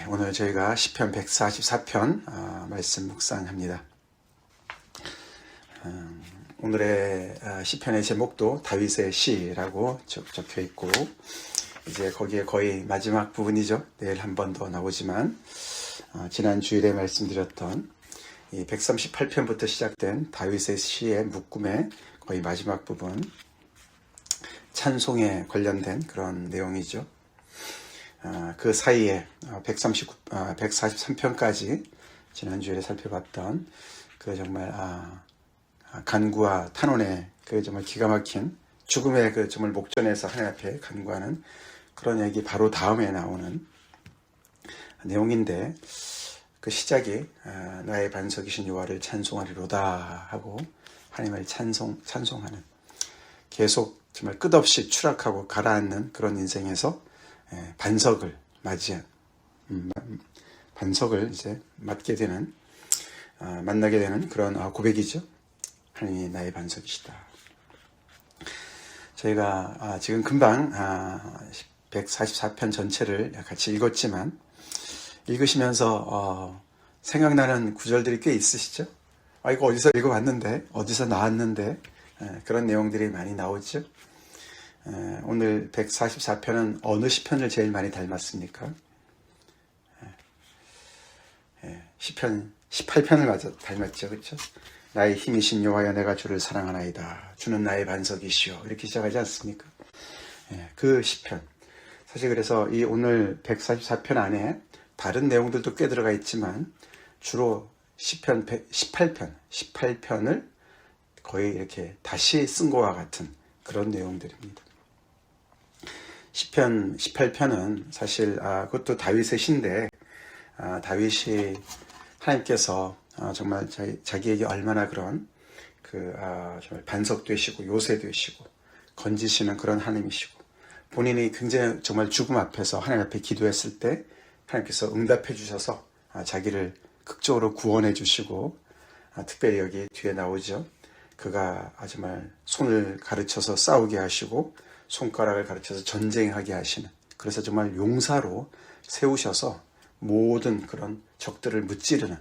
오늘 저희가 시편 144편 말씀 묵상합니다. 오늘의 시편의 제목도 다윗의 시라고 적혀 있고, 이제 거기에 거의 마지막 부분이죠. 내일 한 번 더 나오지만, 지난 주일에 말씀드렸던 이 138편부터 시작된 다윗의 시의 묶음의 거의 마지막 부분, 찬송에 관련된 그런 내용이죠. 그 사이에 143편까지 지난주에 살펴봤던 그 정말 간구와 탄원의 그 정말 기가 막힌 죽음의 그 정말 목전에서 하나님 앞에 간구하는 그런 얘기 바로 다음에 나오는 내용인데, 그 시작이 나의 반석이신 여호와를 찬송하리로다 하고 하나님을 찬송하는, 계속 정말 끝없이 추락하고 가라앉는 그런 인생에서 반석을 맞이한, 반석을 이제 만나게 되는 그런 고백이죠. 하나님이 나의 반석이시다. 저희가 지금 금방 144편 전체를 같이 읽었지만, 읽으시면서 생각나는 구절들이 꽤 있으시죠? 이거 어디서 읽어봤는데, 어디서 나왔는데, 그런 내용들이 많이 나오죠. 오늘 144편은 어느 시편을 제일 많이 닮았습니까? 시편 18편을 닮았죠, 그렇죠? 나의 힘이신 여호와여, 내가 주를 사랑하나이다. 주는 나의 반석이시여. 이렇게 시작하지 않습니까? 그 시편. 사실 그래서 이 오늘 144편 안에 다른 내용들도 꽤 들어가 있지만, 주로 시편 18편을 거의 이렇게 다시 쓴 것과 같은 그런 내용들입니다. 시편 18편은 사실 그것도 다윗의 시인데, 다윗이 하나님께서 정말 자기에게 얼마나 그런 정말 반석 되시고 요새 되시고 건지시는 그런 하나님이시고, 본인이 굉장히 정말 죽음 앞에서 하나님 앞에 기도했을 때 하나님께서 응답해 주셔서 자기를 극적으로 구원해 주시고, 특별히 여기 뒤에 나오죠. 그가 정말 손을 가르쳐서 싸우게 하시고 손가락을 가르쳐서 전쟁하게 하시는, 그래서 정말 용사로 세우셔서 모든 그런 적들을 무찌르는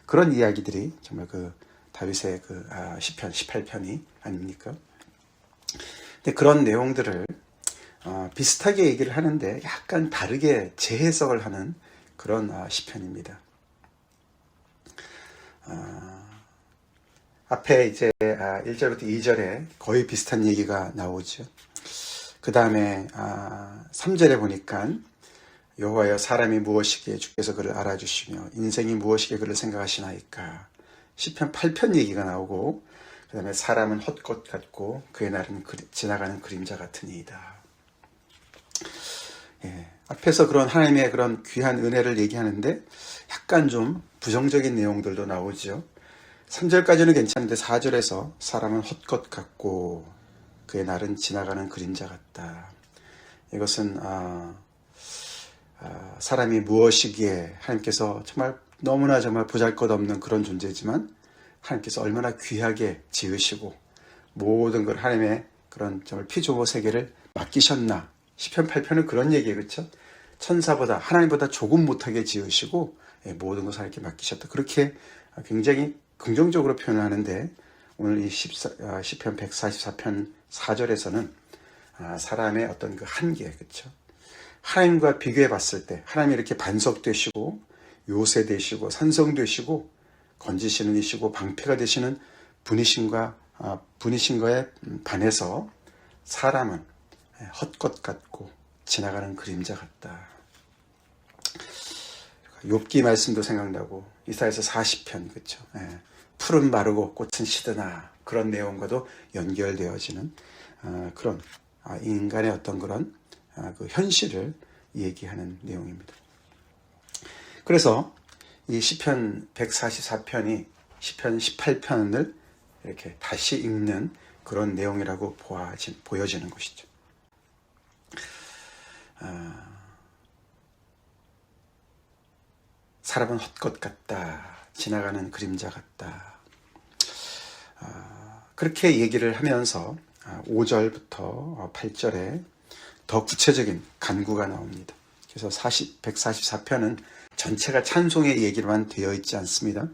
그런 이야기들이 정말 그 다윗의 시편 18편이 아닙니까? 근데 그런 내용들을 비슷하게 얘기를 하는데 약간 다르게 재해석을 하는 그런 시편입니다. 앞에 이제 1절부터 2절에 거의 비슷한 얘기가 나오죠. 그 다음에 3절에 보니까 여호와여, 사람이 무엇이기에 주께서 그를 알아주시며 인생이 무엇이기에 그를 생각하시나이까. 시편 8편 얘기가 나오고, 그 다음에 사람은 헛것 같고 그의 날은 지나가는 그림자 같으니이다. 앞에서 그런 하나님의 그런 귀한 은혜를 얘기하는데 약간 좀 부정적인 내용들도 나오죠. 3절까지는 괜찮은데 4절에서 사람은 헛것 같고 그의 날은 지나가는 그림자 같다. 이것은 사람이 무엇이기에, 하나님께서 정말 너무나 정말 보잘것없는 그런 존재지만 하나님께서 얼마나 귀하게 지으시고 모든 걸 하나님의 그런 정말 피조모 세계를 맡기셨나. 시편 8편은 그런 얘기예요, 그렇죠? 천사보다, 하나님보다 조금 못하게 지으시고 모든 것을 하나님께 맡기셨다. 그렇게 굉장히 긍정적으로 표현하는데, 오늘 이 시편 144편 4절에서는 사람의 어떤 그 한계, 그렇죠? 하나님과 비교해 봤을 때 하나님이 이렇게 반석 되시고 요새 되시고 산성 되시고 건지시는 이시고 방패가 되시는 분이신 거에 반해서 사람은 헛것 같고 지나가는 그림자 같다. 욥기 말씀도 생각나고, 이사야서 40편, 그렇죠? 풀은 마르고 꽃은 시드나, 그런 내용과도 연결되어지는 그런 인간의 어떤 그런 그 현실을 얘기하는 내용입니다. 그래서 이 시편 144편이 시편 18편을 이렇게 다시 읽는 그런 내용이라고 보여지는 것이죠. 사람은 헛것 같다. 지나가는 그림자 같다. 그렇게 얘기를 하면서 5절부터 8절에 더 구체적인 간구가 나옵니다. 그래서 144편은 전체가 찬송의 얘기로만 되어 있지 않습니다.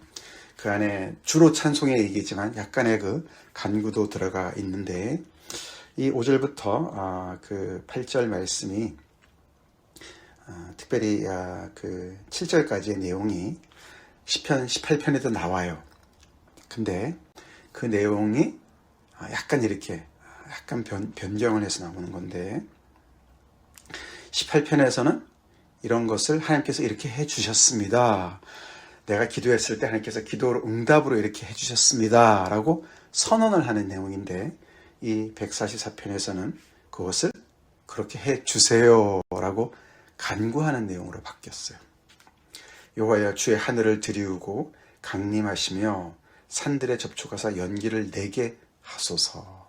그 안에 주로 찬송의 얘기지만 약간의 그 간구도 들어가 있는데, 이 5절부터 그 8절 말씀이 특별히 그 7절까지의 내용이 시편 18편에도 나와요. 근데 그 내용이 약간 이렇게 약간 변경을 해서 나오는 건데, 18편에서는 이런 것을 하나님께서 이렇게 해주셨습니다. 내가 기도했을 때 하나님께서 기도로 응답으로 이렇게 해주셨습니다 라고 선언을 하는 내용인데, 이 144편에서는 그것을 그렇게 해주세요 라고 간구하는 내용으로 바뀌었어요. 여호와여 주의 하늘을 들이우고 강림하시며 산들에 접촉하사 연기를 내게 하소서.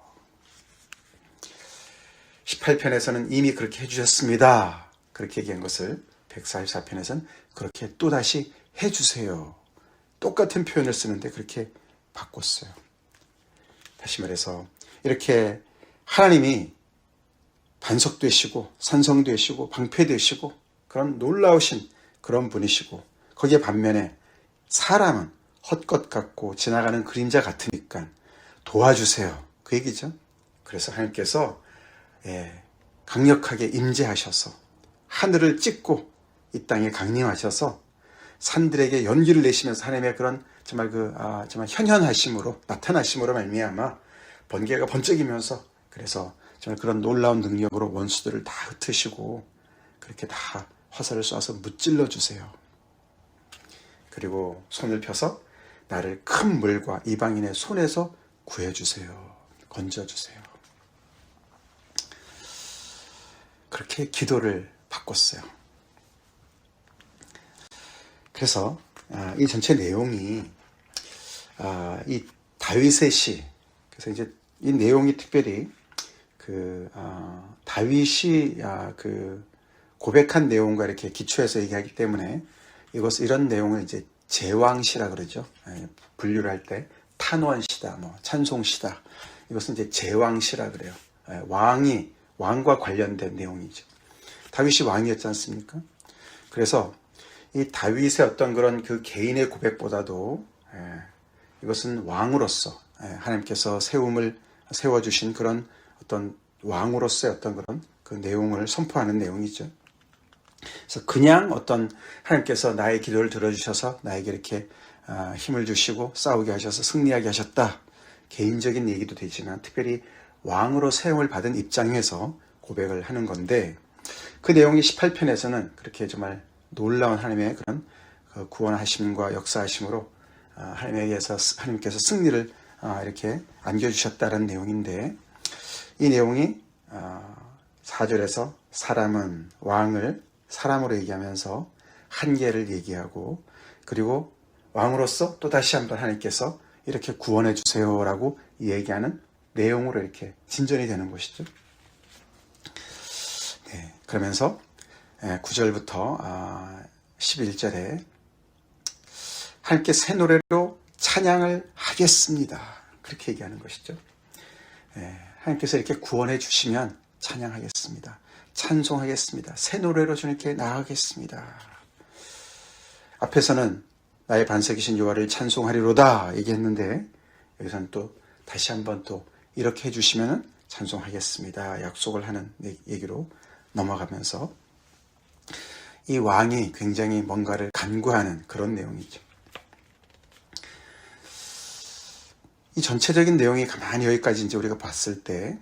18편에서는 이미 그렇게 해주셨습니다. 그렇게 얘기한 것을 144편에서는 그렇게 또다시 해주세요. 똑같은 표현을 쓰는데 그렇게 바꿨어요. 다시 말해서 이렇게 하나님이 반석되시고 산성되시고 방패되시고 그런 놀라우신 그런 분이시고, 거기에 반면에 사람은 헛것 같고 지나가는 그림자 같으니까 도와주세요, 그 얘기죠. 그래서 하나님께서 강력하게 임재하셔서 하늘을 찢고 이 땅에 강림하셔서 산들에게 연기를 내시면서 하나님의 그런 정말 정말 현현하심으로 나타나심으로 말미암아 번개가 번쩍이면서, 그래서 정말 그런 놀라운 능력으로 원수들을 다 흩으시고 그렇게 다 화살을 쏴서 무찔러 주세요. 그리고 손을 펴서 나를 큰 물과 이방인의 손에서 구해주세요. 건져주세요. 그렇게 기도를 바꿨어요. 그래서 이 전체 내용이 이 다윗의 시, 그래서 이제 이 내용이 특별히 그 다윗이 그 고백한 내용과 이렇게 기초해서 얘기하기 때문에 이런 내용을 이제 제왕시라 그러죠. 분류를 할 때 탄원시다, 뭐 찬송시다. 이것은 이제 제왕시라 그래요. 왕과 관련된 내용이죠. 다윗이 왕이었지 않습니까? 그래서 이 다윗의 어떤 그런 그 개인의 고백보다도 이것은 왕으로서 하나님께서 세워주신 그런 어떤 왕으로서의 어떤 그런 그 내용을 선포하는 내용이죠. 그래서 그냥 어떤 하나님께서 나의 기도를 들어주셔서 나에게 이렇게 힘을 주시고 싸우게 하셔서 승리하게 하셨다, 개인적인 얘기도 되지만 특별히 왕으로 세움을 받은 입장에서 고백을 하는 건데, 그 내용이 18편에서는 그렇게 정말 놀라운 하나님의 그런 구원하심과 역사하심으로 하나님께서 승리를 이렇게 안겨주셨다는 내용인데, 이 내용이 4절에서 사람은 왕을 사람으로 얘기하면서 한계를 얘기하고, 그리고 왕으로서 또 다시 한번 하나님께서 이렇게 구원해 주세요라고 얘기하는 내용으로 이렇게 진전이 되는 것이죠. 네, 그러면서 9절부터 11절에 하나님께 새 노래로 찬양을 하겠습니다, 그렇게 얘기하는 것이죠. 하나님께서 이렇게 구원해 주시면 찬양하겠습니다, 찬송하겠습니다, 새 노래로 주님께 나아가겠습니다. 앞에서는 나의 반석이신 여호와를 찬송하리로다 얘기했는데, 여기서는 또 다시 한번 또 이렇게 해주시면 찬송하겠습니다 약속을 하는 얘기로 넘어가면서 이 왕이 굉장히 뭔가를 간구하는 그런 내용이죠. 이 전체적인 내용이 가만히 여기까지 이제 우리가 봤을 때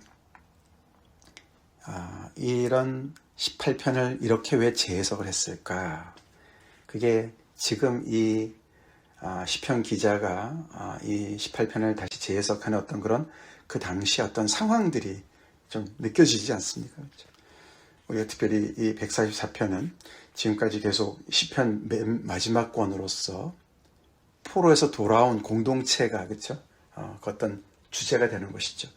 이런 18편을 이렇게 왜 재해석을 했을까? 그게 지금 이 시편 기자가 이 18편을 다시 재해석하는 어떤 그런 그 당시 어떤 상황들이 좀 느껴지지 않습니까? 그렇죠? 우리가 특별히 이 144편은 지금까지 계속 시편 맨 마지막 권으로서 포로에서 돌아온 공동체가, 그렇죠? 그 어떤 주제가 되는 것이죠.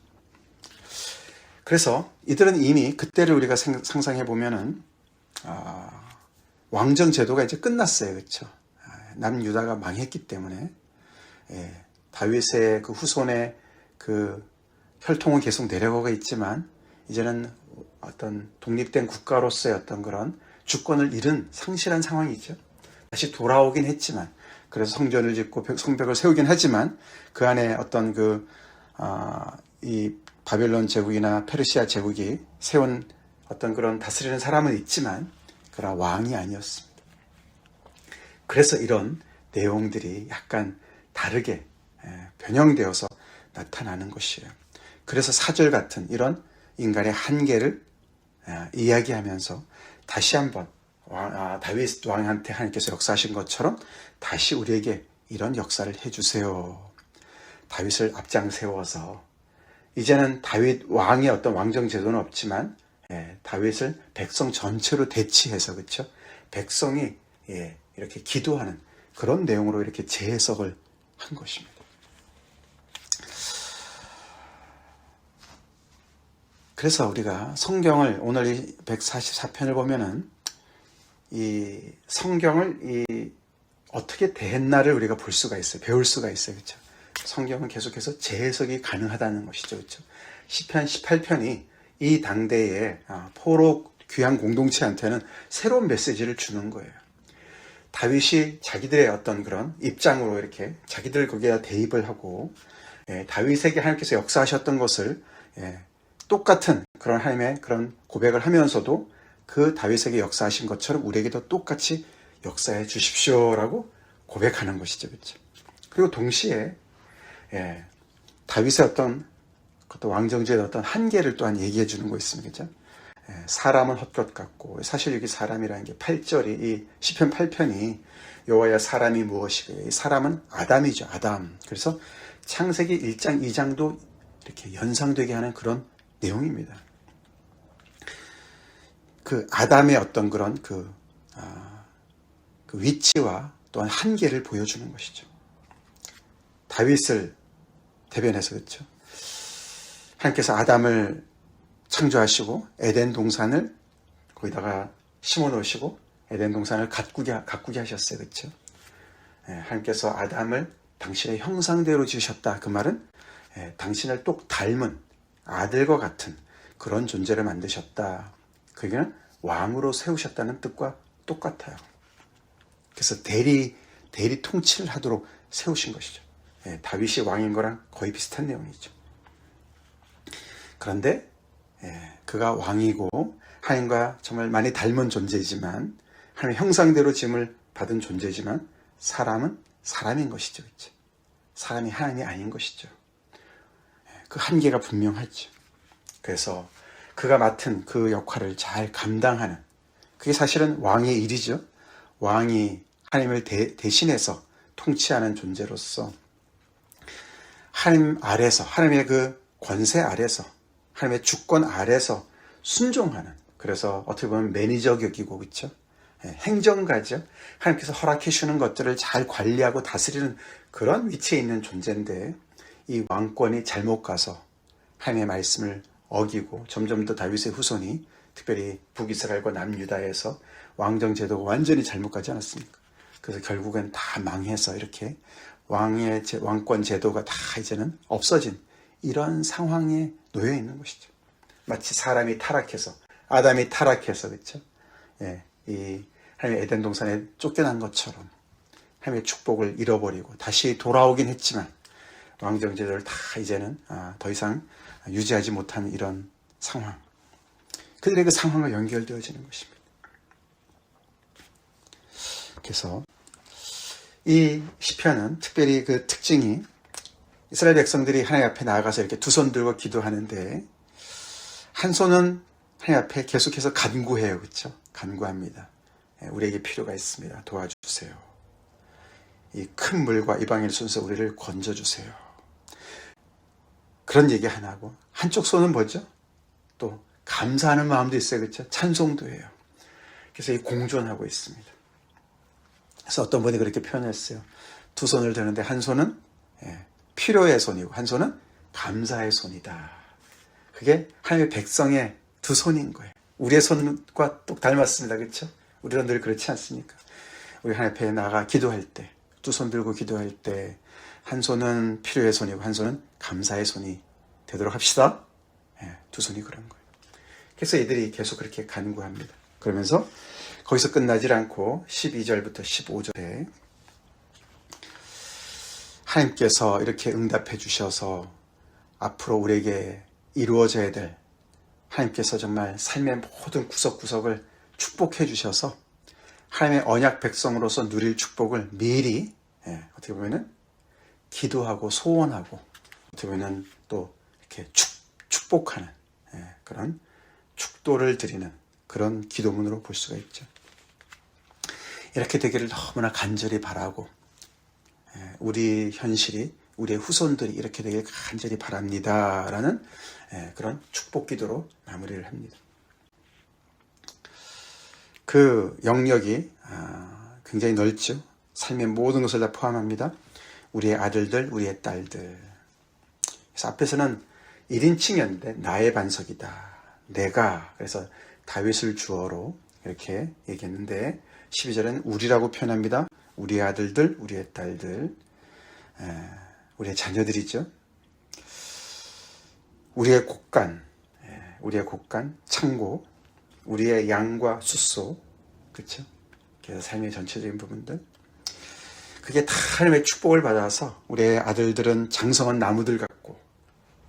그래서 이들은 이미 그때를 우리가 상상해 보면은 왕정 제도가 이제 끝났어요, 그렇죠? 남유다가 망했기 때문에 다윗의 그 후손의 그 혈통은 계속 내려가고 있지만 이제는 어떤 독립된 국가로서의 어떤 그런 주권을 잃은 상실한 상황이죠. 다시 돌아오긴 했지만, 그래서 성전을 짓고 성벽을 세우긴 하지만 그 안에 어떤 이 바벨론 제국이나 페르시아 제국이 세운 어떤 그런 다스리는 사람은 있지만 그러나 왕이 아니었습니다. 그래서 이런 내용들이 약간 다르게 변형되어서 나타나는 것이에요. 그래서 사절 같은 이런 인간의 한계를 이야기하면서 다시 한번 다윗 왕한테 하나님께서 역사하신 것처럼 다시 우리에게 이런 역사를 해주세요. 다윗을 앞장 세워서 이제는 다윗 왕의 어떤 왕정 제도는 없지만 다윗을 백성 전체로 대치해서 그렇죠? 백성이 이렇게 기도하는 그런 내용으로 이렇게 재해석을 한 것입니다. 그래서 우리가 성경을 오늘 이 144편을 보면은 이 성경을 어떻게 대했나를 우리가 볼 수가 있어요. 배울 수가 있어요. 그렇죠? 성경은 계속해서 재해석이 가능하다는 것이죠. 그렇죠? 시편 18편이 이 당대의 포로 귀한 공동체한테는 새로운 메시지를 주는 거예요. 다윗이 자기들의 어떤 그런 입장으로 이렇게 자기들 거기에 대입을 하고 다윗에게 하나님께서 역사하셨던 것을 똑같은 그런 하나님의 그런 고백을 하면서도 그 다윗에게 역사하신 것처럼 우리에게도 똑같이 역사해 주십시오라고 고백하는 것이죠. 그렇죠? 그리고 동시에 다윗의 어떤 왕정제의 어떤 한계를 또한 얘기해 주는 거 있습니다. 그렇죠? 사람은 헛것 같고, 사실 여기 사람이라는 게 8절이 이 시편 8편이 여호와여 사람이 무엇이고, 이 사람은 아담이죠. 아담. 그래서 창세기 1장 2장도 이렇게 연상되게 하는 그런 내용입니다. 그 아담의 어떤 그런 그 위치와 또한 한계를 보여주는 것이죠. 다윗을 대변해서 그렇죠. 하나님께서 아담을 창조하시고 에덴 동산을 거기다가 심어 놓으시고 에덴 동산을 가꾸게 하셨어요. 그렇죠? 하나님께서 아담을 당신의 형상대로 지으셨다. 그 말은 당신을 똑 닮은 아들과 같은 그런 존재를 만드셨다. 그게 왕으로 세우셨다는 뜻과 똑같아요. 그래서 대리 통치를 하도록 세우신 것이죠. 다윗이 왕인 거랑 거의 비슷한 내용이죠. 그런데 그가 왕이고 하나님과 정말 많이 닮은 존재이지만 하나님의 형상대로 지음을 받은 존재지만 사람은 사람인 것이죠. 그렇죠? 사람이 하나님이 아닌 것이죠. 그 한계가 분명하죠. 그래서 그가 맡은 그 역할을 잘 감당하는 그게 사실은 왕의 일이죠. 왕이 하나님을 대신해서 통치하는 존재로서 하나님 아래서 하나님의 그 권세 아래서 하나님의 주권 아래서 순종하는 그래서 어떻게 보면 매니저 격이고 그렇죠? 행정가죠. 하나님께서 허락해 주는 것들을 잘 관리하고 다스리는 그런 위치에 있는 존재인데 이 왕권이 잘못 가서 하나님의 말씀을 어기고 점점 더 다윗의 후손이 특별히 북이스라엘과 남유다에서 왕정 제도가 완전히 잘못 가지 않았습니까? 그래서 결국엔 다 망해서 이렇게 왕권 제도가 다 이제는 없어진 이런 상황에 놓여 있는 것이죠. 마치 사람이 타락해서 아담이 타락해서 그렇죠? 이 하나님의 에덴 동산에 쫓겨난 것처럼 하나님의 축복을 잃어버리고 다시 돌아오긴 했지만 왕정 제도를 다 이제는 더 이상 유지하지 못하는 이런 상황. 그들의 그 상황과 연결되어지는 것입니다. 그래서 이 시편은 특별히 그 특징이 이스라엘 백성들이 하나님 앞에 나아가서 이렇게 두 손 들고 기도하는데 한 손은 하나님 앞에 계속해서 간구해요. 그렇죠? 간구합니다. 우리에게 필요가 있습니다. 도와주세요. 이 큰 물과 이방인의 손에서 우리를 건져주세요. 그런 얘기 하나 하고 한쪽 손은 뭐죠? 또 감사하는 마음도 있어요. 그렇죠? 찬송도 해요. 그래서 이 공존하고 있습니다. 그래서 어떤 분이 그렇게 표현했어요. 두 손을 드는데 한 손은 필요의 손이고 한 손은 감사의 손이다. 그게 하나님의 백성의 두 손인 거예요. 우리의 손과 똑 닮았습니다. 그렇죠? 우리는 늘 그렇지 않습니까? 우리 하나님 앞에 나가 기도할 때, 두 손 들고 기도할 때 한 손은 필요의 손이고 한 손은 감사의 손이 되도록 합시다. 두 손이 그런 거예요. 그래서 이들이 계속 그렇게 간구합니다. 그러면서 거기서 끝나질 않고 12절부터 15절에 하나님께서 이렇게 응답해 주셔서 앞으로 우리에게 이루어져야 될, 하나님께서 정말 삶의 모든 구석구석을 축복해 주셔서 하나님의 언약 백성으로서 누릴 축복을 미리 어떻게 보면은 기도하고 소원하고 어떻게 보면은 또 이렇게 축복하는 그런 축도를 드리는 그런 기도문으로 볼 수가 있죠. 이렇게 되기를 너무나 간절히 바라고 우리 현실이, 우리의 후손들이 이렇게 되길 간절히 바랍니다 라는 그런 축복 기도로 마무리를 합니다. 그 영역이 굉장히 넓죠. 삶의 모든 것을 다 포함합니다. 우리의 아들들, 우리의 딸들. 그래서 앞에서는 1인칭이었는데 나의 반석이다, 내가, 그래서 다윗을 주어로 이렇게 얘기했는데 12절에는 우리라고 표현합니다. 우리의 아들들, 우리의 딸들, 우리의 자녀들이죠. 우리의 곳간, 창고, 우리의 양과 숫소, 그렇죠? 그래서 삶의 전체적인 부분들, 그게 다 하나님의 축복을 받아서 우리의 아들들은 장성한 나무들 같고,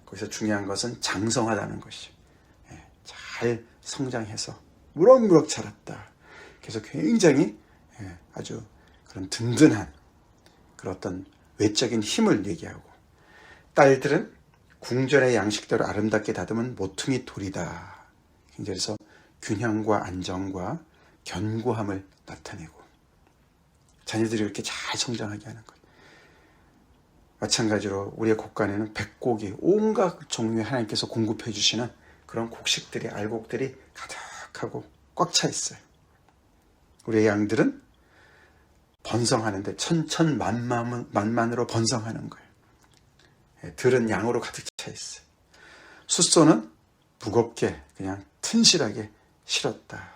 거기서 중요한 것은 장성하다는 것이죠. 잘 성장해서 무럭무럭 자랐다. 그래서 굉장히 아주 그런 든든한 그런 어떤 외적인 힘을 얘기하고, 딸들은 궁전의 양식대로 아름답게 다듬은 모퉁이 돌이다. 그래서 균형과 안정과 견고함을 나타내고 자녀들이 이렇게 잘 성장하게 하는 것. 마찬가지로 우리의 곳간에는 백곡이, 온갖 종류의 하나님께서 공급해 주시는 그런 곡식들이, 알곡들이 가득하고 꽉 차 있어요. 우리의 양들은 번성하는데 천천만만으로 번성하는 거예요. 들은 양으로 가득 차 있어요. 숫소는 무겁게 그냥 튼실하게 실었다.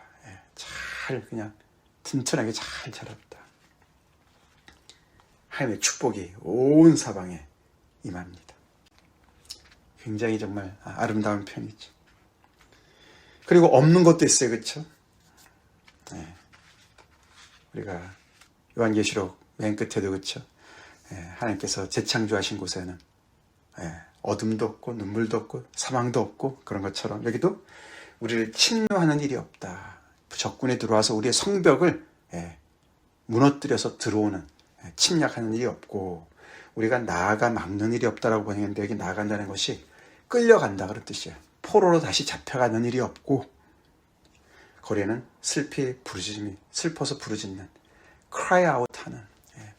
잘 그냥 튼튼하게 잘 자랐다. 하나님의 축복이 온 사방에 임합니다. 굉장히 정말 아름다운 편이죠. 그리고 없는 것도 있어요. 그렇죠? 우리가 요한계시록 맨 끝에도 그렇죠? 하나님께서 재창조하신 곳에는 어둠도 없고 눈물도 없고 사망도 없고, 그런 것처럼 여기도 우리를 침노하는 일이 없다. 적군이 들어와서 우리의 성벽을 무너뜨려서 들어오는, 침략하는 일이 없고, 우리가 나아가 막는 일이 없다라고 보냈는데, 여기 나아간다는 것이 끌려간다 그런 뜻이에요. 포로로 다시 잡혀가는 일이 없고, 거기에는 슬퍼서 부르짖는, cry out 하는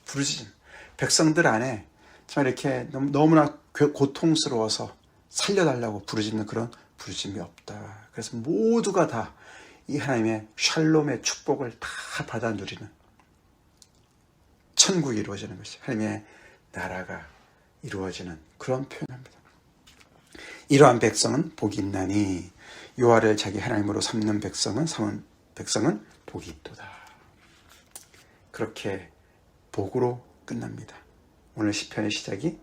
부르짖음. 백성들 안에 정말 이렇게 너무나 고통스러워서 살려달라고 부르짖는 그런 부르짖음이 없다. 그래서 모두가 다 이 하나님의 샬롬의 축복을 다 받아 누리는 천국이 이루어지는 것이, 하나님의 나라가 이루어지는 그런 표현입니다. 이러한 백성은 복이 있나니, 여호와를 자기 하나님으로 삼는 백성은 복이 있도다. 그렇게 복으로 끝납니다. 오늘 시편의 시작이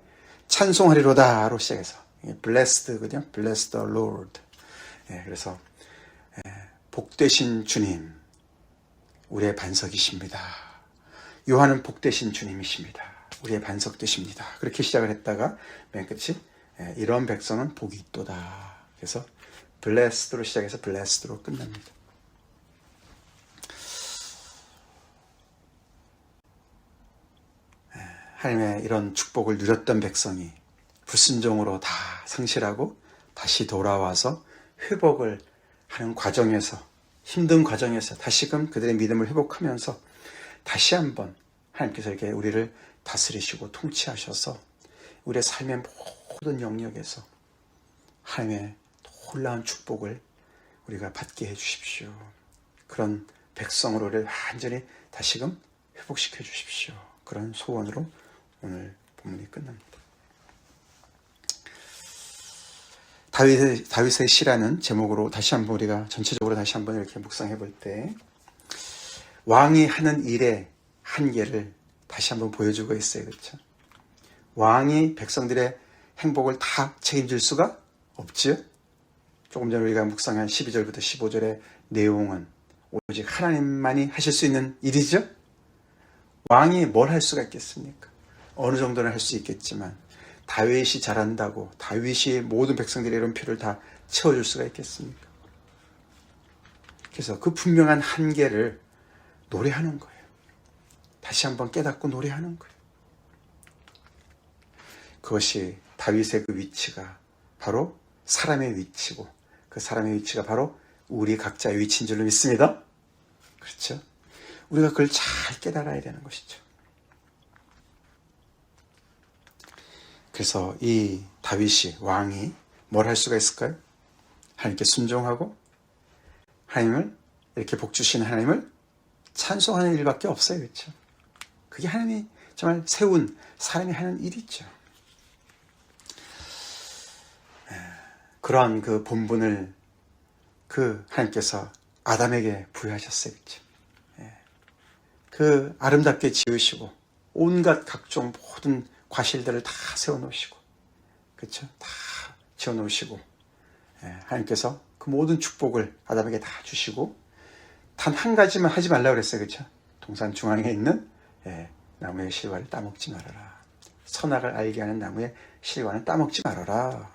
찬송하리로다로 시작해서 blessed거든요. bless the Lord. 그래서 복되신 주님, 우리의 반석이십니다. 요한은 복되신 주님이십니다. 우리의 반석 되십니다. 그렇게 시작을 했다가 맨 끝이 이런 백성은 복이 있도다. 그래서 blessed로 시작해서 blessed로 끝납니다. 하나님의 이런 축복을 누렸던 백성이 불순종으로 다 상실하고 다시 돌아와서 회복을 하는 과정에서, 힘든 과정에서 다시금 그들의 믿음을 회복하면서 다시 한번 하나님께서 이렇게 우리를 다스리시고 통치하셔서 우리의 삶의 모든 영역에서 하나님의 놀라운 축복을 우리가 받게 해주십시오. 그런 백성으로 우리를 완전히 다시금 회복시켜 주십시오. 그런 소원으로 오늘 본문이 끝납니다. 다윗의 시라는 제목으로 다시 한번 우리가 전체적으로 다시 한번 이렇게 묵상해 볼 때, 왕이 하는 일의 한계를 다시 한번 보여주고 있어요. 그렇죠? 왕이 백성들의 행복을 다 책임질 수가 없지요. 조금 전에 우리가 묵상한 12절부터 15절의 내용은 오직 하나님만이 하실 수 있는 일이죠. 왕이 뭘 할 수가 있겠습니까? 어느 정도는 할 수 있겠지만 다윗이 잘한다고 다윗이 모든 백성들의 이런 필요를 다 채워줄 수가 있겠습니까? 그래서 그 분명한 한계를 노래하는 거예요. 다시 한번 깨닫고 노래하는 거예요. 그것이 다윗의 그 위치가 바로 사람의 위치고 그 사람의 위치가 바로 우리 각자의 위치인 줄로 믿습니다. 그렇죠? 우리가 그걸 잘 깨달아야 되는 것이죠. 그래서 이 다윗이 왕이 뭘 할 수가 있을까요? 하나님께 순종하고 하나님을 이렇게 복 주신 하나님을 찬송하는 일밖에 없어요. 그렇죠? 그게 하나님이 정말 세운 사람이 하는 일이죠. 그러한 그 본분을 그 하나님께서 아담에게 부여하셨어요. 그렇죠? 그 아름답게 지으시고 온갖 각종 모든 과실들을 다 세워놓으시고 그렇죠? 다 지어놓으시고 하나님께서 그 모든 축복을 아담에게 다 주시고 단 한 가지만 하지 말라고 그랬어요. 그렇죠? 동산 중앙에 있는 나무의 실과를 따먹지 말아라. 선악을 알게 하는 나무의 실과는 따먹지 말아라.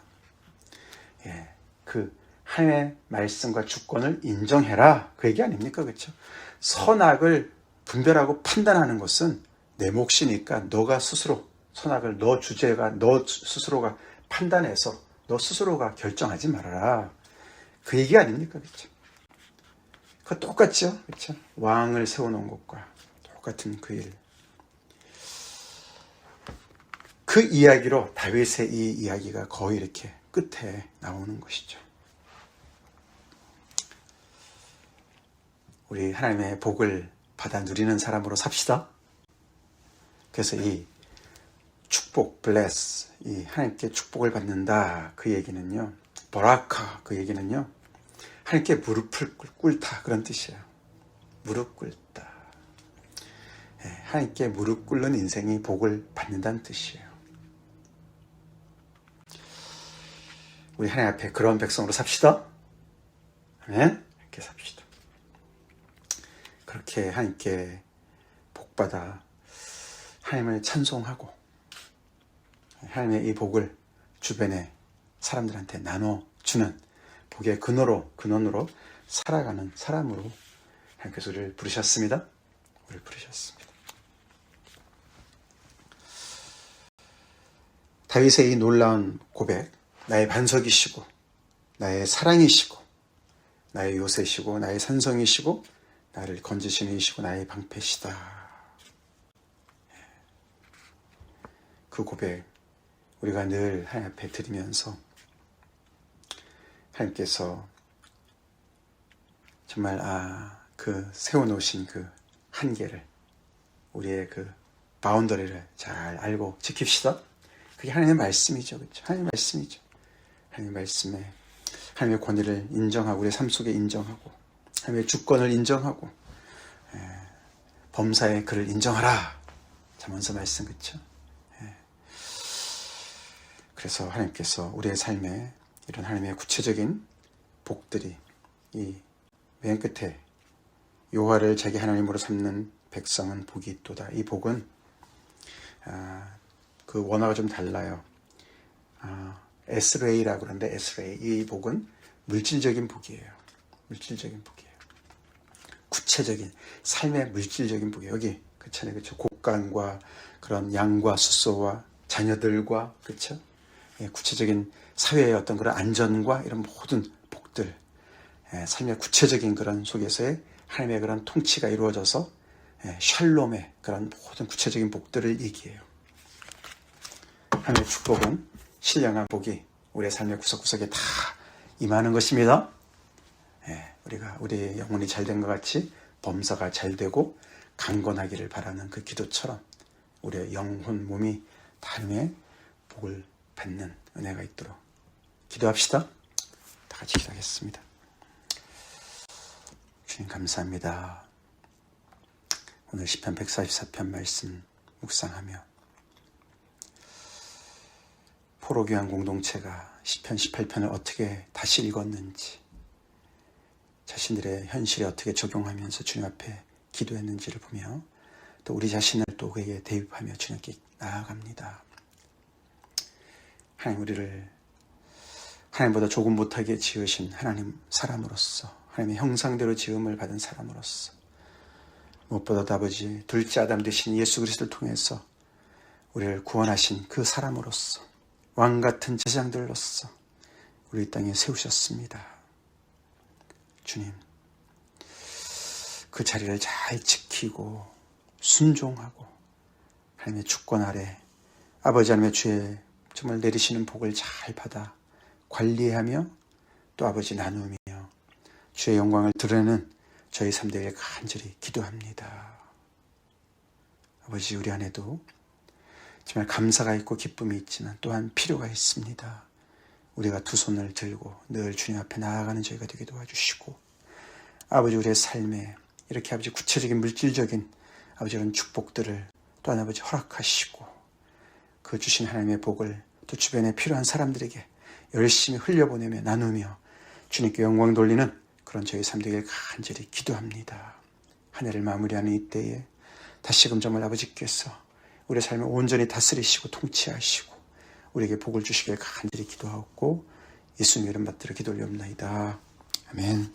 그 하나님의 말씀과 주권을 인정해라. 그 얘기 아닙니까? 그렇죠? 선악을 분별하고 판단하는 것은 내 몫이니까 너가 스스로 선악을 너 스스로가 판단해서 너 스스로가 결정하지 말아라. 그 얘기 아닙니까? 그렇죠? 그거 똑같죠? 그렇죠? 왕을 세워놓은 것과 똑같은 그 일. 그 이야기로 다윗의 이 이야기가 거의 이렇게 끝에 나오는 것이죠. 우리 하나님의 복을 받아 누리는 사람으로 삽시다. 그래서 이 축복, bless, 이 하나님께 축복을 받는다. 그 얘기는요, 버라카, 그 얘기는요, 하나님께 무릎을 꿇다. 그런 뜻이에요. 무릎 꿇다. 하나님께 무릎 꿇는 인생이 복을 받는다는 뜻이에요. 우리 하나님 앞에 그런 백성으로 삽시다. 아멘? 이렇게 삽시다. 그렇게 하나님께 복받아 하나님을 찬송하고 하나님의 이 복을 주변의 사람들한테 나눠주는 복의 근원으로 살아가는 사람으로 하나님께서 우리를 부르셨습니다. 우리를 부르셨습니다. 다윗의 이 놀라운 고백, 나의 반석이시고 나의 사랑이시고 나의 요새시고 나의 산성이시고 나를 건지시는 이시고 나의 방패시다. 그 고백 우리가 늘 하나님 앞에 드리면서 하나님께서 정말 그 세워놓으신 그 한계를 우리의 그 바운더리를 잘 알고 지킵시다. 그게 하나님의 말씀이죠. 그렇죠? 하나님의 말씀이죠. 하나님의 말씀에 하나님의 권위를 인정하고 우리의 삶 속에 인정하고 하나님의 주권을 인정하고 범사의 그를 인정하라. 잠언서 말씀 그렇죠? 그래서 하나님께서 우리의 삶에 이런 하나님의 구체적인 복들이 이 맨 끝에 여호와를 자기 하나님으로 삼는 백성은 복이 있도다. 이 복은 그 원어가 좀 달라요. 에스레이라고 그러는데 에스레이 이 복은 물질적인 복이에요. 물질적인 복이에요. 구체적인 삶의 물질적인 복이에요. 여기 그렇잖아요. 그렇죠? 곡간과 그런 양과 숫소와 자녀들과 그렇죠? 구체적인 사회의 어떤 그런 안전과 이런 모든 복들, 삶의 구체적인 그런 속에서의 하나님의 그런 통치가 이루어져서 샬롬의 그런 모든 구체적인 복들을 얘기해요. 하나님의 축복은 신령한 복이 우리의 삶의 구석구석에 다 임하는 것입니다. 우리가 우리 영혼이 잘된 것 같이 범사가 잘되고 강건하기를 바라는 그 기도처럼 우리의 영혼, 몸이 다 하나님의 복을 받는 은혜가 있도록 기도합시다. 다 같이 기도하겠습니다. 주님 감사합니다. 오늘 시편 144편 말씀 묵상하며 포로교환 공동체가 시편 18편을 어떻게 다시 읽었는지 자신들의 현실에 어떻게 적용하면서 주님 앞에 기도했는지를 보며 또 우리 자신을 또 그에게 대입하며 주님께 나아갑니다. 하나님, 우리를 하나님보다 조금 못하게 지으신 하나님 사람으로서, 하나님의 형상대로 지음을 받은 사람으로서, 무엇보다도 아버지 둘째 아담 되신 예수 그리스도를 통해서 우리를 구원하신 그 사람으로서, 왕같은 제사장들로서 우리 땅에 세우셨습니다. 주님, 그 자리를 잘 지키고 순종하고 하나님의 주권 아래 아버지 하나님의 주의 정말 내리시는 복을 잘 받아 관리하며 또 아버지 나누며 주의 영광을 드러내는 저희 삶 되길 간절히 기도합니다. 아버지, 우리 안에도 정말 감사가 있고 기쁨이 있지만 또한 필요가 있습니다. 우리가 두 손을 들고 늘 주님 앞에 나아가는 저희가 되게 도와주시고, 아버지 우리의 삶에 이렇게 아버지 구체적인 물질적인 아버지 이런 축복들을 또한 아버지 허락하시고, 그 주신 하나님의 복을 또 주변에 필요한 사람들에게 열심히 흘려보내며 나누며 주님께 영광 돌리는 그런 저희 삶 되길 간절히 기도합니다. 한 해를 마무리하는 이때에 다시금 정말 아버지께서 우리의 삶을 온전히 다스리시고 통치하시고 우리에게 복을 주시길 간절히 기도하고 예수님 이름 받들어 기도 올리옵나이다. 아멘.